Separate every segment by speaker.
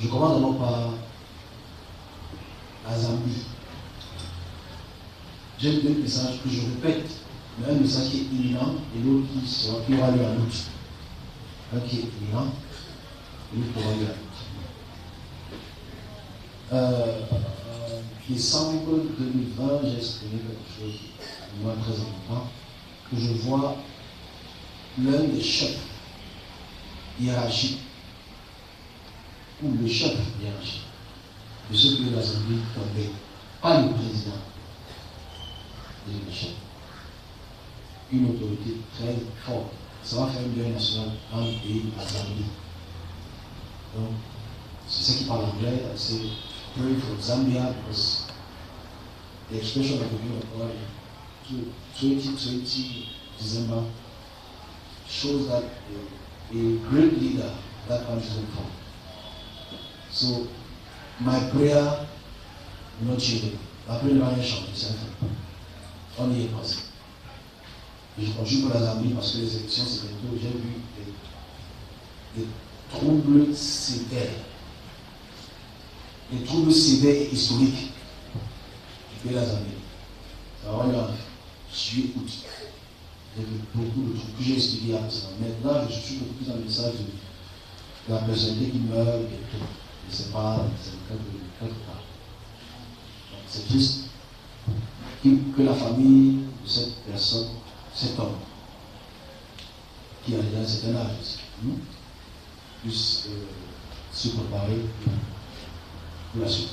Speaker 1: Je commence d'abord par la Zambie. J'ai deux messages que je répète, mais un message qui est imminent et l'autre qui aura lieu en août. Un qui est imminent et l'autre qui aura lieu en août. Décembre 2020, j'ai exprimé quelque chose de moi très important, que je vois l'un des chefs hiérarchiques, ou le chef hiérarchique, de ce que la Zambie tombait, pas le président, mais le chef. Une autorité très forte. Ça va faire un bien national dans le pays, la Zambie. Donc, c'est ça qui parle anglais, c'est pray for Zambia because the expression of the will of God in 2020 December shows that a great leader that country is from. So my prayer not changing. Ma prière va rien changer, c'est un fait. On y est passé. Et je continue pour la Zambie parce que les élections c'est bientôt. J'ai vu des troubles sévères. Des troubles sévères et historiques du pays de la Zambie. Ça va aller en juillet, août. Il y a beaucoup de trucs que j'ai expliqué avant ça. Maintenant, je suis beaucoup plus dans le message de la personnalité qui meurt et tout. Et c'est pas, c'est quelque part. Donc c'est triste que la famille de cette personne, cet homme, qui a déjà un certain âge aussi, puisse se préparer pour la suite.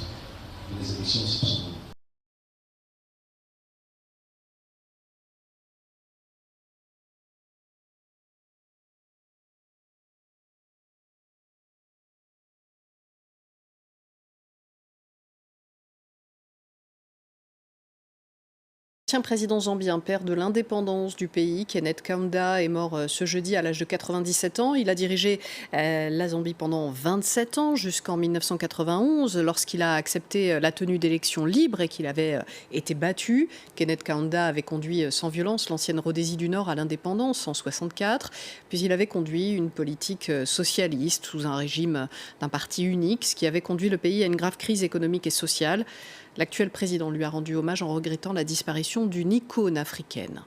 Speaker 1: Et les élections aussi sont bonnes.
Speaker 2: L'ancien président zambien, père de l'indépendance du pays, Kenneth Kaunda, est mort ce jeudi à l'âge de 97 ans. Il a dirigé la Zambie pendant 27 ans, jusqu'en 1991, lorsqu'il a accepté la tenue d'élections libres et qu'il avait été battu. Kenneth Kaunda avait conduit sans violence l'ancienne Rhodésie du Nord à l'indépendance en 1964, puis il avait conduit une politique socialiste sous un régime d'un parti unique, ce qui avait conduit le pays à une grave crise économique et sociale. L'actuel président lui a rendu hommage en regrettant la disparition d'une icône africaine.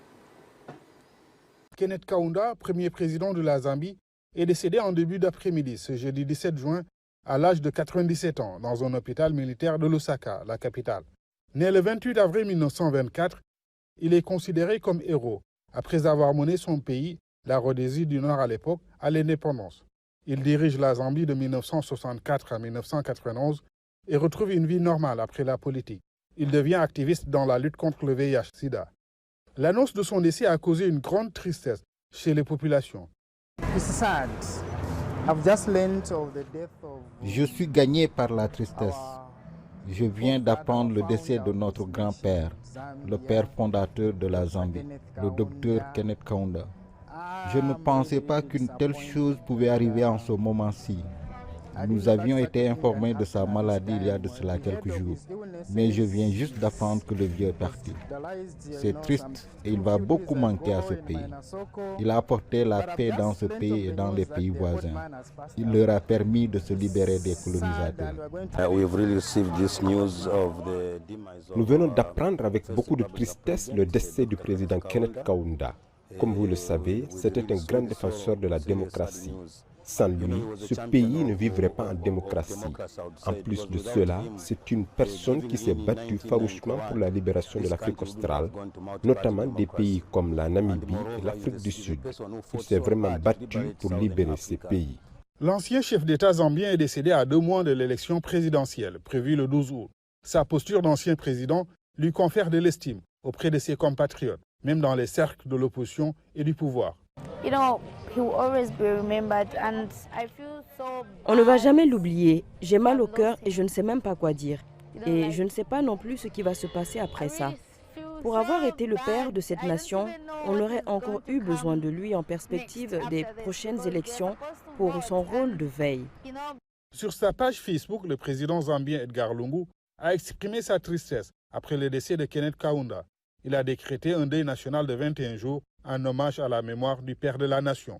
Speaker 3: Kenneth Kaunda, premier président de la Zambie, est décédé en début d'après-midi, ce jeudi 17 juin, à l'âge de 97 ans, dans un hôpital militaire de Lusaka, la capitale. Né le 28 avril 1924, il est considéré comme héros, après avoir mené son pays, la Rhodésie du Nord à l'époque, à l'indépendance. Il dirige la Zambie de 1964 à 1991, et retrouve une vie normale après la politique. Il devient activiste dans la lutte contre le VIH-Sida. L'annonce de son décès a causé une grande tristesse chez les populations.
Speaker 4: Je suis gagné par la tristesse. Je viens d'apprendre le décès de notre grand-père, le père fondateur de la Zambie, le docteur Kenneth Kaunda. Je ne pensais pas qu'une telle chose pouvait arriver en ce moment-ci. Nous avions été informés de sa maladie il y a de cela quelques jours, mais je viens juste d'apprendre que le vieux est parti. C'est triste et il va beaucoup manquer à ce pays. Il a apporté la paix dans ce pays et dans les pays voisins. Il leur a permis de se libérer des colonisateurs.
Speaker 5: Nous venons d'apprendre avec beaucoup de tristesse le décès du président Kenneth Kaunda. Comme vous le savez, c'était un grand défenseur de la démocratie. Sans lui, ce pays ne vivrait pas en démocratie. En plus de cela, c'est une personne qui s'est battue farouchement pour la libération de l'Afrique australe, notamment des pays comme la Namibie et l'Afrique du Sud. Il s'est vraiment battu pour libérer ces pays.
Speaker 3: L'ancien chef d'État zambien est décédé à 2 mois de l'élection présidentielle, prévue le 12 août. Sa posture d'ancien président lui confère de l'estime auprès de ses compatriotes, même dans les cercles de l'opposition et du pouvoir.
Speaker 6: On ne va jamais l'oublier. J'ai mal au cœur et je ne sais même pas quoi dire. Et je ne sais pas non plus ce qui va se passer après ça. Pour avoir été le père de cette nation, on aurait encore eu besoin de lui en perspective des prochaines élections pour son rôle de veille.
Speaker 3: Sur sa page Facebook, le président zambien Edgar Lungu a exprimé sa tristesse après le décès de Kenneth Kaunda. Il a décrété un deuil national de 21 jours en hommage à la mémoire du père de la nation.